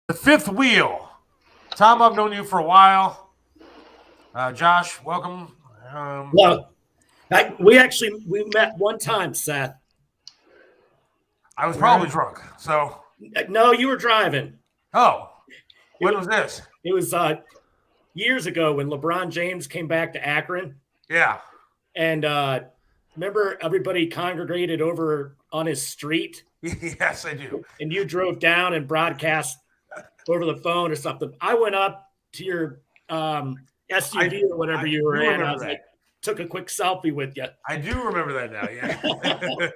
The fifth wheel. Tom, I've known you for a while. Josh, welcome. Um, Well, we met one time, Seth. I was Right? probably drunk. So, No, you were driving. oh, It when was was this? it was years ago when LeBron James came back to Akron, Yeah. and remember everybody congregated over on his street, Yes, I do. and you drove down and broadcast over the phone or something. I went up to your I SUV or whatever I you were do in. I remember was that. like, took a quick selfie with you. I do remember that now. Yeah.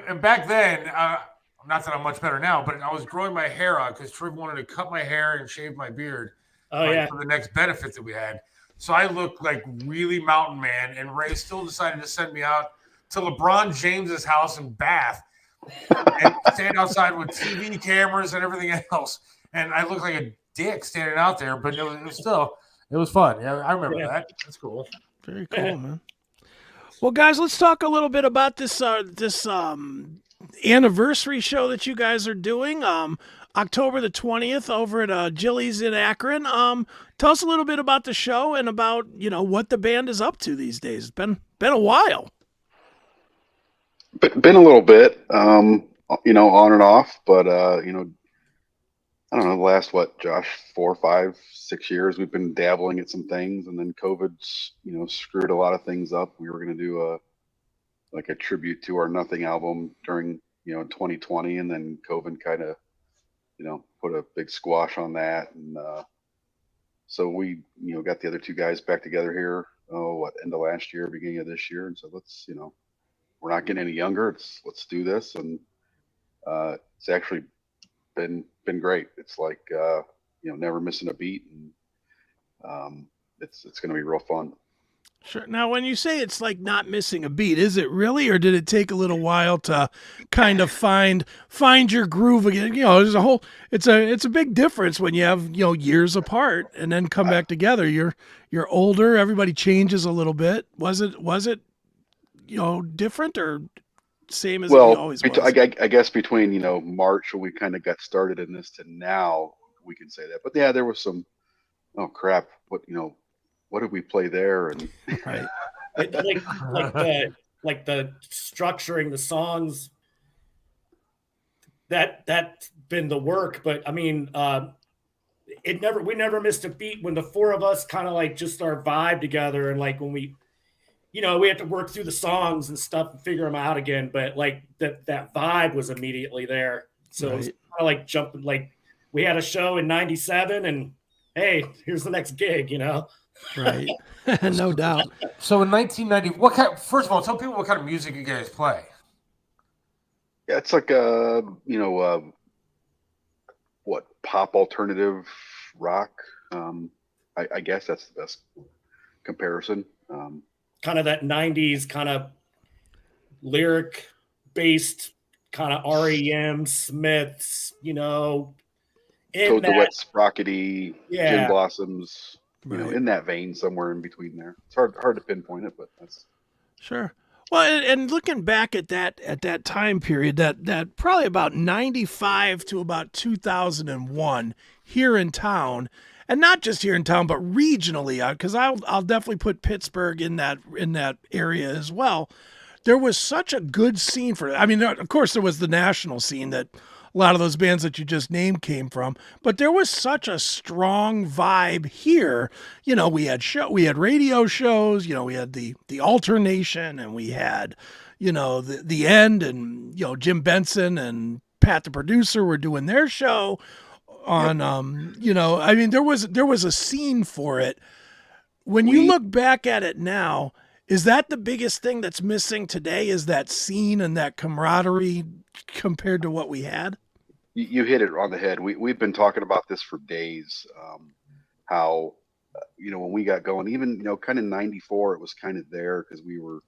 And back then, not that I'm much better now, but I was growing my hair out because Triv wanted to cut my hair and shave my beard, Oh like yeah, for the next benefit that we had. So I looked like really mountain man, and Ray still decided to send me out to LeBron James's house in Bath and stand outside with TV cameras and everything else. And I looked like a dick standing out there, but it was fun. Yeah, I remember yeah. that. That's cool. Very cool, man. Well, guys, let's talk a little bit about this anniversary show that you guys are doing. October the 20th over at Jilly's in Akron. Tell us a little bit about the show and about what the band is up to these days. It's been a while. Been a little bit, on and off, but I don't know. The last what, Josh, 4, 5, 6 years, we've been dabbling at some things, and then COVID's screwed a lot of things up. We were going to do a tribute to our Nothing album during 2020, and then COVID kind of put a big squash on that, and so we got the other two guys back together here. Oh, what, end of last year, beginning of this year, and so let's we're not getting any younger. Let's do this, and it's actually been great. It's like never missing a beat, and it's going to be real fun. Sure. Now, when you say it's like not missing a beat, is it really, or did it take a little while to kind of find your groove again? There's a whole it's a big difference when you have years apart and then come back together. You're older. Everybody changes a little bit. Was it different or same as it Well, always was? I guess between March when we kind of got started in this to now, we can say that. But yeah, there was some, oh crap, what did we play there? And Right. It, like the structuring the songs that's been the work. But I mean, we never missed a beat when the four of us kind of like just our vibe together, and like when we had to work through the songs and stuff and figure them out again. But like that vibe was immediately there, so it was Right. kind of like jumping. Like we had a show in '97, and hey, here's the next gig. Right. No doubt. So in 1990, what kind? First of all, tell people what kind of music you guys play. yeah, it's like what, pop alternative rock. I guess that's the best comparison. Kind of that '90s kind of lyric based kind of REM, Smiths, in Toad the that, Wet Sprockety, Gin yeah. Blossoms, Right. in that vein, somewhere in between there. It's hard to pinpoint it, but that's Sure. Well, and looking back at that time period, that probably about 95 to about 2001 here in town, and not just here in town, but regionally, because I'll definitely put Pittsburgh in that area as well. There was such a good scene for it. I mean, of course, there was the national scene that a lot of those bands that you just named came from, but there was such a strong vibe here. We had radio shows. We had the alternation, and we had the end, and Jim Benson and Pat the producer were doing their show on. I mean, there was a scene for it. When you we look back at it now, is that the biggest thing that's missing today? Is that scene and that camaraderie compared to what we had? you hit it on the head. We've been talking about this for days. How when we got going, even kind of '94, it was kind of there because we were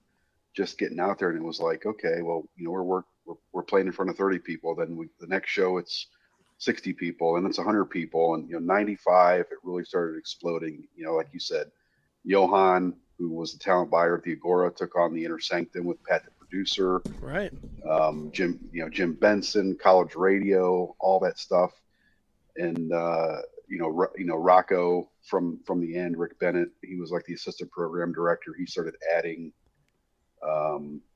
just getting out there, and it was like, okay, well, we're playing in front of 30 people. Then the next show it's 60 people, and it's 100 people, and '95 it really started exploding. Like you said, Johan, who was the talent buyer at the Agora, took on the Inner Sanctum with Pat the producer. Right. Jim Benson, college radio, all that stuff. Rocco from the end, Rick Bennett, he was like the assistant program director. He started adding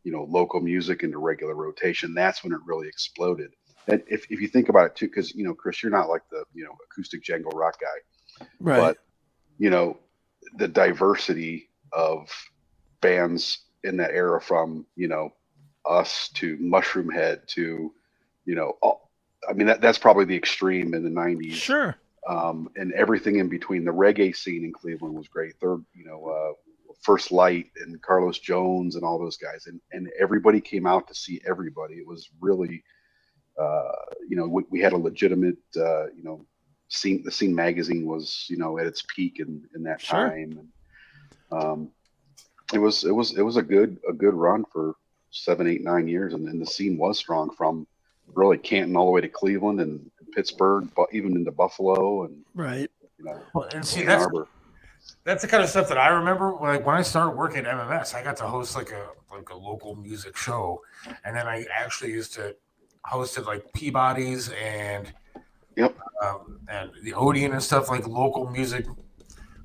local music into regular rotation. That's when it really exploded. And if you think about it too, because Chris, you're not like the acoustic jangle rock guy, Right. but the diversity of bands in that era, from us to Mushroom Head to that's probably the extreme in the 90s. Sure. And everything in between. The reggae scene in Cleveland was great. First Light and Carlos Jones and all those guys, and everybody came out to see everybody. It was really, we had a legitimate, scene. The Scene magazine was, at its peak in that Sure. time. And, it was a good run for 7, 8, 9 years, and then the scene was strong from really Canton all the way to Cleveland and Pittsburgh, but even into Buffalo and Right. And see, Ann Arbor. that's the kind of stuff that I remember. Like when I started working at MMS, I got to host like a local music show, and then I actually used to hosted like Peabody's and Yep. and the Odeon and stuff, like local music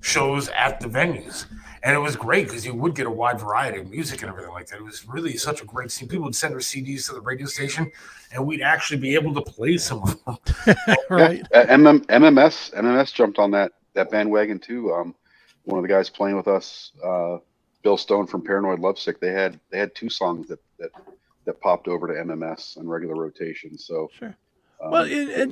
shows at the venues. And it was great because you would get a wide variety of music and everything like that. It was really such a great scene. People would send their CDs to the radio station, and we'd actually be able to play some of them. Right. Yeah. MMS jumped on that bandwagon too. One of the guys playing with us, Bill Stone from Paranoid Lovesick, they had 2 songs that popped over to MMS on regular rotation. So Sure. Well, and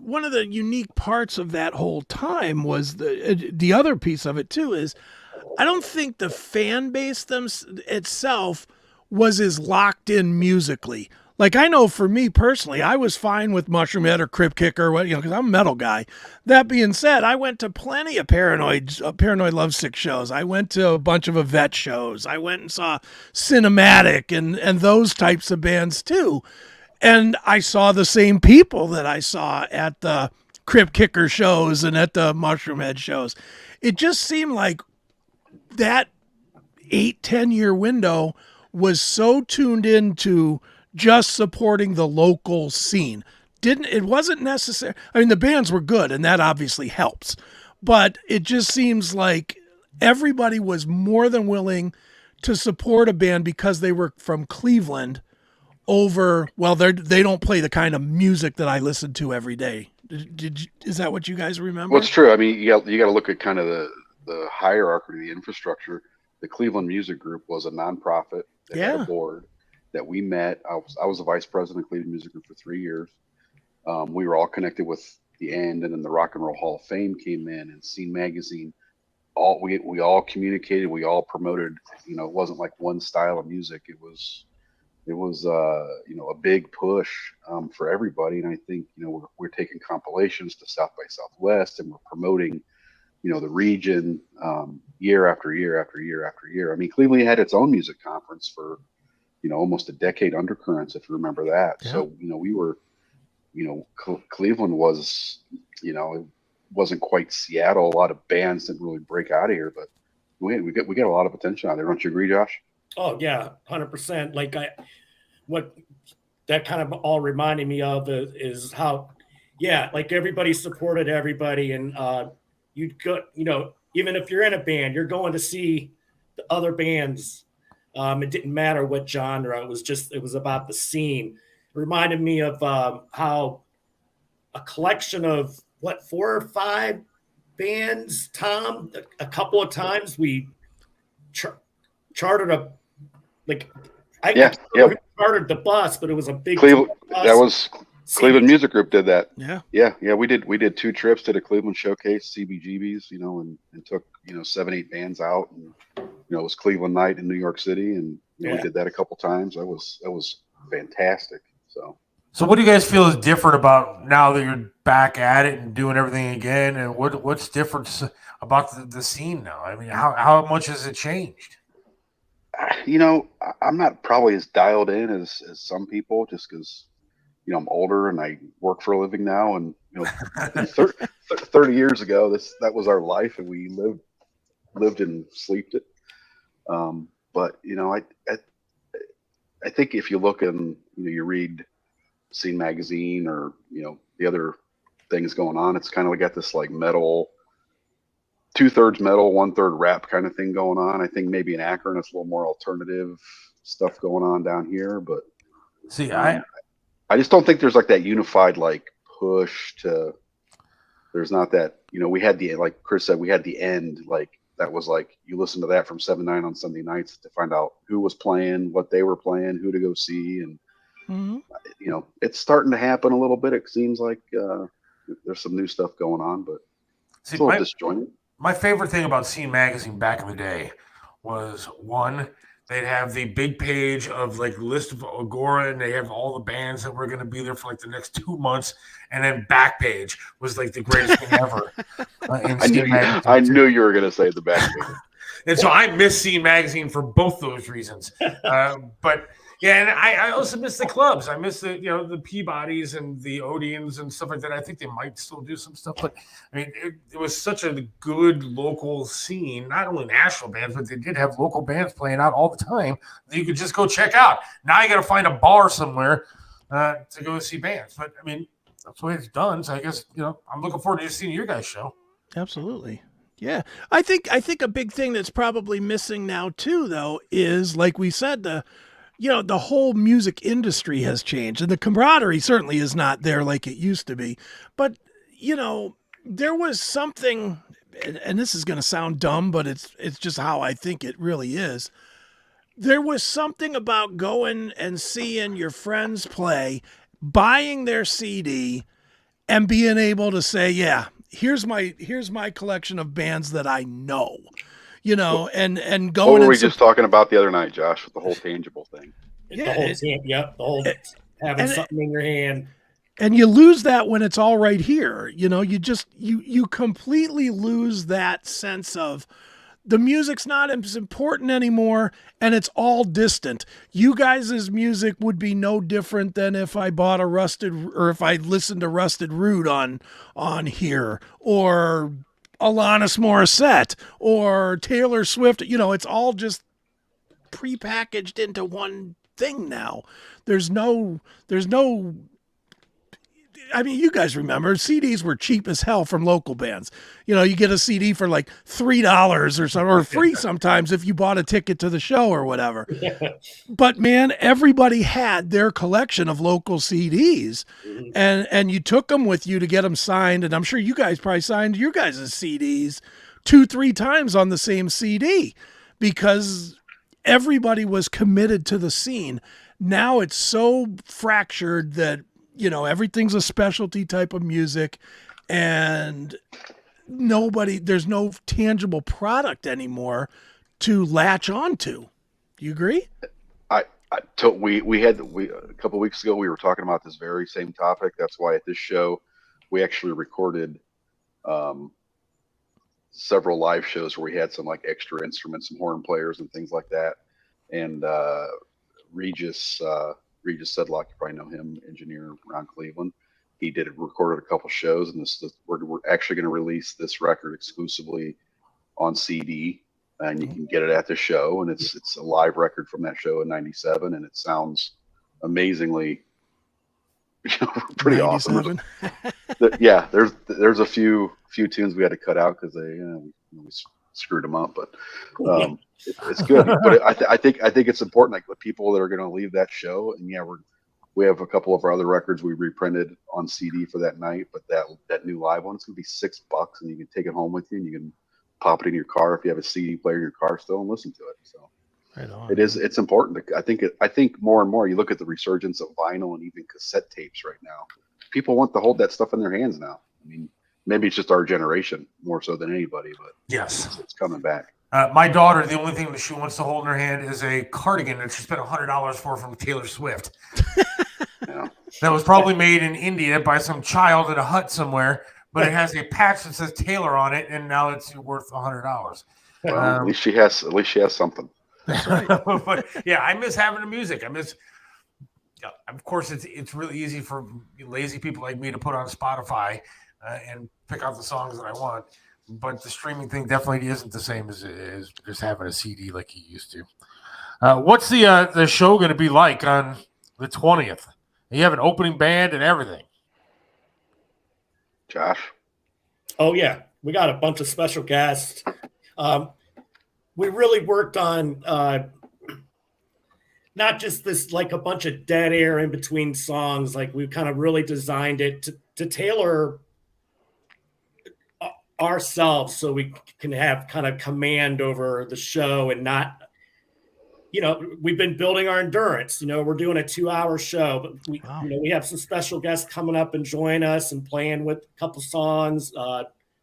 one of the unique parts of that whole time was the other piece of it too is I don't think the fan base itself was as locked in musically. Like I know for me personally, I was fine with Mushroom Head or Crypt Kicker, because I'm a metal guy. That being said, I went to plenty of Paranoid Lovesick shows. I went to a bunch of Yvette shows. I went and saw Cinematic and those types of bands too. And I saw the same people that I saw at the Crypt Kicker shows and at the Mushroom Head shows. It just seemed like that 8-10 year window was so tuned into just supporting the local scene. It wasn't necessary. I mean, the bands were good and that obviously helps, but it just seems like everybody was more than willing to support a band because they were from Cleveland over, they don't play the kind of music that I listen to every day. Is that what you guys remember? Well, it's true. I mean, you got to look at kind of the hierarchy, the infrastructure. The Cleveland Music Group was a nonprofit that had a board that we met. I was the vice president of Cleveland Music Group for 3 years. We were all connected with the End, and then the Rock and Roll Hall of Fame came in, and Scene magazine. We all communicated. We all promoted. It wasn't like one style of music. It was a big push for everybody. And I think we're taking compilations to South by Southwest, and we're promoting the region year after year after year after year. I mean, Cleveland had its own music conference for almost a decade, Undercurrents, if you remember that. Yeah. So we were Cleveland was it wasn't quite Seattle. A lot of bands didn't really break out of here, but we get a lot of attention out there. Don't you agree, Josh? Oh yeah, 100%. Like what that kind of all reminded me of is how, like everybody supported everybody, and you'd go, even if you're in a band, you're going to see the other bands. It didn't matter what genre. It was about the scene. It reminded me of how a collection of 4 or 5 bands, Tom, a couple of times we chartered a, chartered the bus, but it was a big Cleveland. Bus. That was Cleveland Music Group did that. Yeah. We did 2 trips to the Cleveland Showcase, CBGBs, and took 7, 8 bands out, and it was Cleveland night in New York City, and we did that a couple times. That was fantastic. So what do you guys feel is different about now that you're back at it and doing everything again? And what's different about the scene now? I mean, how much has it changed? I'm not probably as dialed in as some people, just because I'm older and I work for a living now. And 30 years ago, that was our life, and we lived and slept it. But I think if you look and you read Scene magazine or the things going on. It's kind of got this like metal, 2/3 metal, 1/3 rap kind of thing going on. I think maybe in Akron it's a little more alternative stuff going on down here, but See, I just don't think there's like that unified like push to. There's not that, we had like Chris said, we had the end, like that was like you listen to that from 7 to 9 on Sunday nights to find out who was playing, what they were playing, who to go see, and it's starting to happen a little bit. It seems like there's some new stuff going on, but it's a little disjointed. My favorite thing about Scene Magazine back in the day was, one, they'd have the big page of like list of Agora, and they have all the bands that were going to be there for like the next 2 months. And then back page was like the greatest thing ever. I knew you were going to say the back page. And so I miss Scene Magazine for both those reasons. But yeah, and I also miss the clubs. I miss the Peabodys and the Odeons and stuff like that. I think they might still do some stuff, but I mean, it was such a good local scene. Not only national bands, but they did have local bands playing out all the time that you could just go check out. Now you got to find a bar somewhere to go see bands. But I mean, that's the way it's done. So I guess I'm looking forward to just seeing your guys' show. Absolutely. Yeah. I think a big thing that's probably missing now too, though, is like we said, the whole music industry has changed, and the camaraderie certainly is not there like it used to be. But, there was something, and this is going to sound dumb, but it's just how I think it really is. There was something about going and seeing your friends play, buying their CD, and being able to say, yeah, here's my collection of bands that I know. And going. What were we just talking about the other night, Josh, with the whole tangible thing? Yeah, the whole having something in your hand. And you lose that when it's all right here. You completely lose that sense of the music's not as important anymore, and it's all distant. You guys' music would be no different than if I bought if I listened to Rusted Root on here, or Alanis Morissette or Taylor Swift. It's all just prepackaged into one thing now. There's no I mean, you guys remember CDs were cheap as hell from local bands. You get a CD for like $3 or something, or free sometimes if you bought a ticket to the show or whatever. But man, everybody had their collection of local CDs, and you took them with you to get them signed. And I'm sure you guys probably signed your guys' CDs 2-3 times on the same CD because everybody was committed to the scene. Now it's so fractured that everything's a specialty type of music, and there's no tangible product anymore to latch onto. Do you agree? We a couple of weeks ago, we were talking about this very same topic. That's why at this show, we actually recorded several live shows where we had some like extra instruments, some horn players and things like that. And Regis Sedlock, you probably know him, engineer around Cleveland. He recorded a couple shows, and we're actually going to release this record exclusively on CD, and you can get it at the show. And it's a live record from that show in '97, and it sounds amazingly, pretty 97. Awesome. Yeah, there's a few tunes we had to cut out because we screwed them up, but it's good. But I think it's important, like the people that are going to leave that show, and we have a couple of our other records we reprinted on CD for that night, but that new live one, it's going to be $6, and you can take it home with you, and you can pop it in your car if you have a CD player in your car still and listen to it. So right on. It's important. I think more and more you look at the resurgence of vinyl and even cassette tapes right now. People want to hold that stuff in their hands now. I mean, maybe it's just our generation more so than anybody, but yes, it's coming back. My daughter, the only thing that she wants to hold in her hand is a cardigan that she spent $100 for from Taylor Swift. Yeah. That was probably made in India by some child in a hut somewhere, but it has a patch that says Taylor on it, and now it's worth $100. Well, at least she has something. That's right. But yeah, I miss having the music. Of course, it's really easy for lazy people like me to put on Spotify and pick out the songs that I want. But the streaming thing definitely isn't the same as just having a CD like you used to. What's the show going to be like on the 20th? You have an opening band and everything. Josh? Oh yeah, we got a bunch of special guests. We really worked on not just this like a bunch of dead air in between songs. Like we kind of really designed it to tailor ourselves so we can have kind of command over the show and not, we've been building our endurance. We're doing a 2-hour show, but we have some special guests coming up and join us and playing with a couple songs.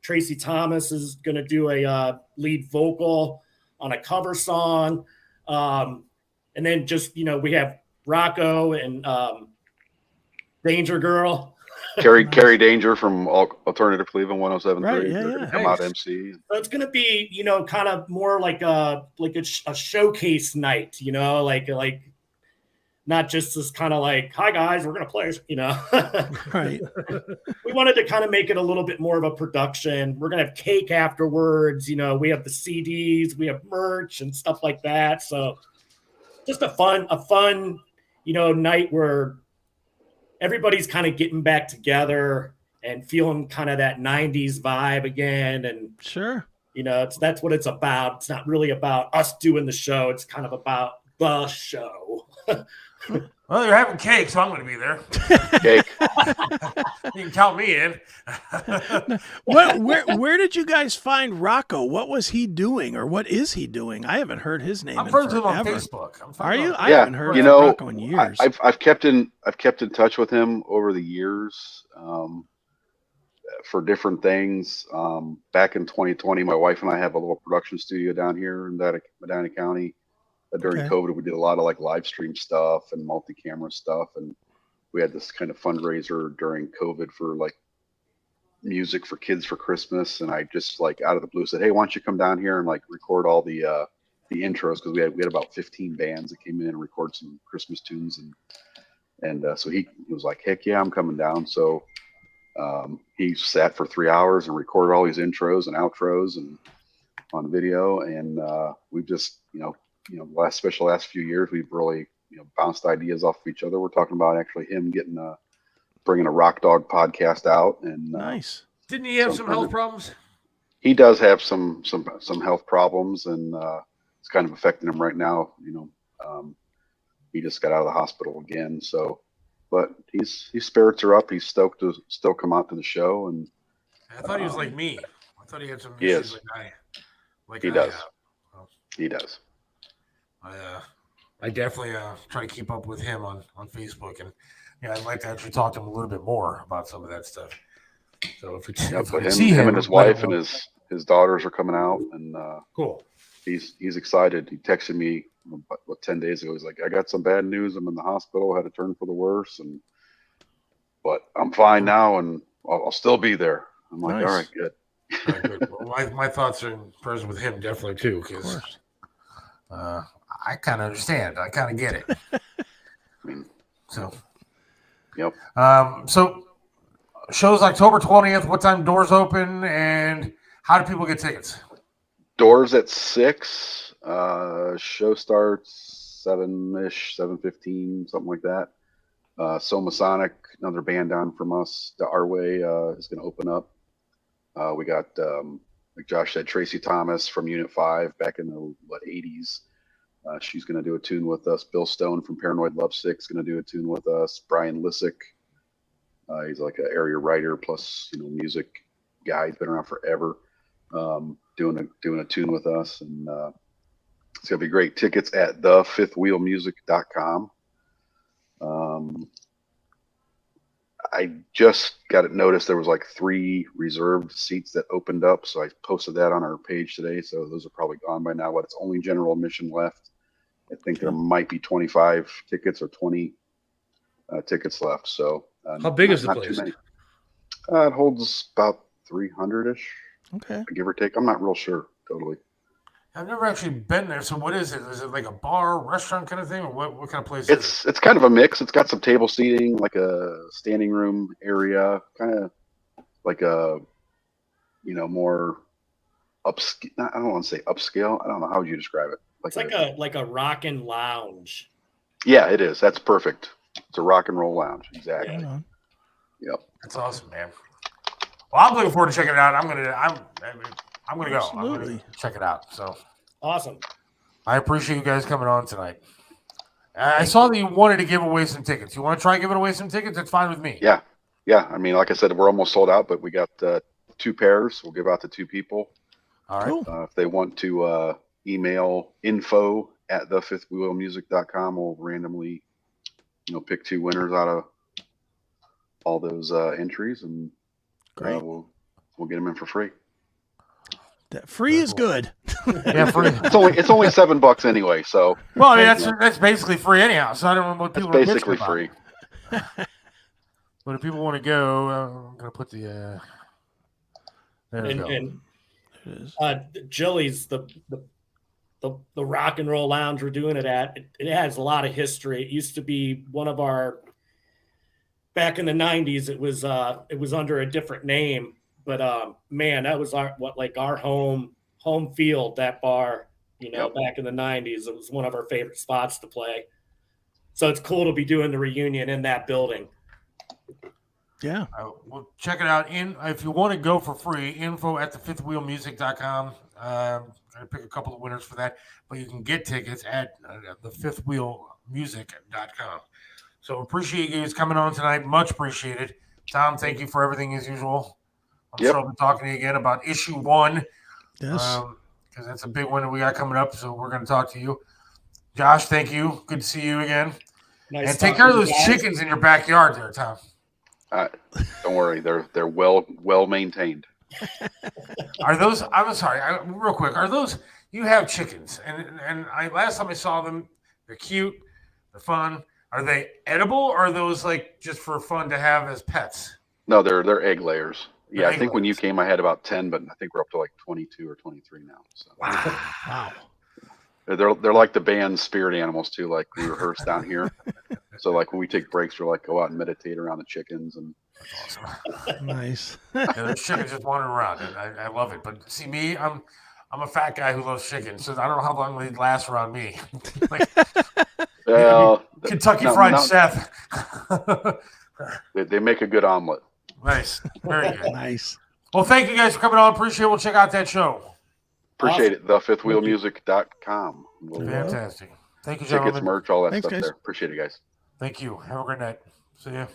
Tracy Thomas is going to do a lead vocal on a cover song. And then just, we have Rocco and Danger Girl. Carrie Danger from Alternative Cleveland 107.3. Right, They're going to come out MC. So it's going to be, kind of more like a showcase night, like not just this kind of like, hi guys, we're going to play, Right. We wanted to kind of make it a little bit more of a production. We're going to have cake afterwards. We have the CDs, we have merch and stuff like that. So just a fun, night where everybody's kind of getting back together and feeling kind of that 90s vibe again. And sure, that's what it's about. It's not really about us doing the show. It's kind of about the show. Well, you're having cake, so I'm going to be there. Cake. You can count me in. Where did you guys find Rocco? What was he doing, or what is he doing? I haven't heard his name. I'm friends with him on Facebook. Are you? I haven't heard of Rocco in years. I've kept in touch with him over the years for different things. Back in 2020, my wife and I have a little production studio down here in Medina County. During COVID, we did a lot of like live stream stuff and multi-camera stuff, and we had this kind of fundraiser during COVID for like music for kids for Christmas. And I just like out of the blue said, "Hey, why don't you come down here and like record all the intros?" Because we had about 15 bands that came in and record some Christmas tunes, and so he was like, "Heck yeah, I'm coming down." So he sat for 3 hours and recorded all these intros and outros and on video, and we've just last few years, we've really, bounced ideas off of each other. We're talking about actually him bringing a Rock Dog podcast out. And nice. Didn't he have some health problems? He does have some health problems, and it's kind of affecting him right now. He just got out of the hospital again. So, but his spirits are up. He's stoked to still come out to the show. And I thought he was like me. I thought he had some issues he does. He does. I definitely try to keep up with him on Facebook, and I'd like to actually talk to him a little bit more about some of that stuff. So if him and his wife and his daughters are coming out, and cool. He's excited. He texted me 10 days ago. He's like, "I got some bad news. I'm in the hospital. Had to turn for the worse, but I'm fine now, and I'll still be there." I'm like, "All right, good." All right, good. Well, my thoughts are in person with him definitely too, because I kind of understand. I kind of get it. So, yep. So, show's October 20th. What time doors open, and how do people get tickets? Doors at 6. Show starts 7-ish, 7:15, something like that. Soma Sonic, another band down from us, our way, is going to open up. We got, like Josh said, Tracy Thomas from Unit 5 back in the 80s. She's going to do a tune with us. Bill Stone from Paranoid Lovesick is going to do a tune with us. Brian Lissick, he's like an area writer plus music guy. He's been around forever. Doing a tune with us, and it's gonna be great. Tickets at thefifthwheelmusic.com. I just got it noticed there was like 3 reserved seats that opened up, so I posted that on our page today. So those are probably gone by now, but it's only general admission left. I think there might be 25 tickets or 20 tickets left. So how big is the place? It holds about 300-ish. Okay. Give or take. I'm not real sure totally. I've never actually been there. So what is it? Is it like a bar, restaurant kind of thing, or what kind of place is it? It's kind of a mix. It's got some table seating, like a standing room area, kind of like a more upscale. I don't want to say upscale. I don't know, how would you describe it? Like a rockin' lounge. Yeah, it is. That's perfect. It's a rock and roll lounge. Exactly. Yeah. Yep. That's awesome, man. Well, I'm looking forward to checking it out. I'm gonna go. I'm gonna Absolutely. check it out. So Awesome. I appreciate you guys coming on tonight. I saw that you wanted to give away some tickets. You want to try giving away some tickets? That's fine with me. Yeah. I mean, like I said, we're almost sold out, but we got 2 pairs. We'll give out to 2 people. All right. Cool. If they want to email info@thefifthwheelmusic.com, we'll randomly, pick 2 winners out of all those entries, and Great. we'll get them in for free. That free is good. Yeah, free. It's only $7 anyway, so Well, I mean, that's basically free anyhow. So I don't know what it's people are basically bitching about. free. But if people want to go, I'm gonna put the. There we go. And It is. Jilly's the rock and roll lounge we're doing it at. It has a lot of history. It used to be one of our back in the 90s. It was under a different name, but man, that was our home field. That bar, Yep. back in the 90s, it was one of our favorite spots to play. So it's cool to be doing the reunion in that building. Yeah. Well, check it out. If you want to go for free, info@thefifthwheelmusic.com. I'm going to pick a couple of winners for that, but you can get tickets at thefifthwheelmusic.com. So appreciate you guys coming on tonight. Much appreciated. Tom, thank you for everything as usual. I'm Yep. sure I'll be talking to you again about issue 1. Yes. Because that's a big one that we got coming up. So we're going to talk to you. Josh, thank you. Good to see you again. Nice And take talking care of to you those guys. chickens in your backyard there, Tom. Don't worry, they're well maintained. Are those? I'm sorry, real quick. Are those? You have chickens, and last time I saw them, they're cute, they're fun. Are they edible, or are those like just for fun to have as pets? No, they're egg layers. They're Yeah, egg I think when you layers. came, I had about 10, but I think we're up to like 22 or 23 now. So Wow. they're like the band's spirit animals too. Like we rehearse down here, so like when we take breaks, we're like go out and meditate around the chickens and. That's awesome. Nice. Yeah, those chickens just wandering around, and I love it. But see me, I'm a fat guy who loves chickens, so I don't know how long they last around me. Like Kentucky Fried Seth. They make a good omelet. Nice, very good. Nice. Well, thank you guys for coming on. Appreciate it. We'll check out that show. Appreciate it. Thefifthwheelmusic.com. Fantastic. Thank you, Tickets, gentlemen. merch, all that Thanks, stuff guys. there. Appreciate it, guys. Thank you. Have a great night. See ya.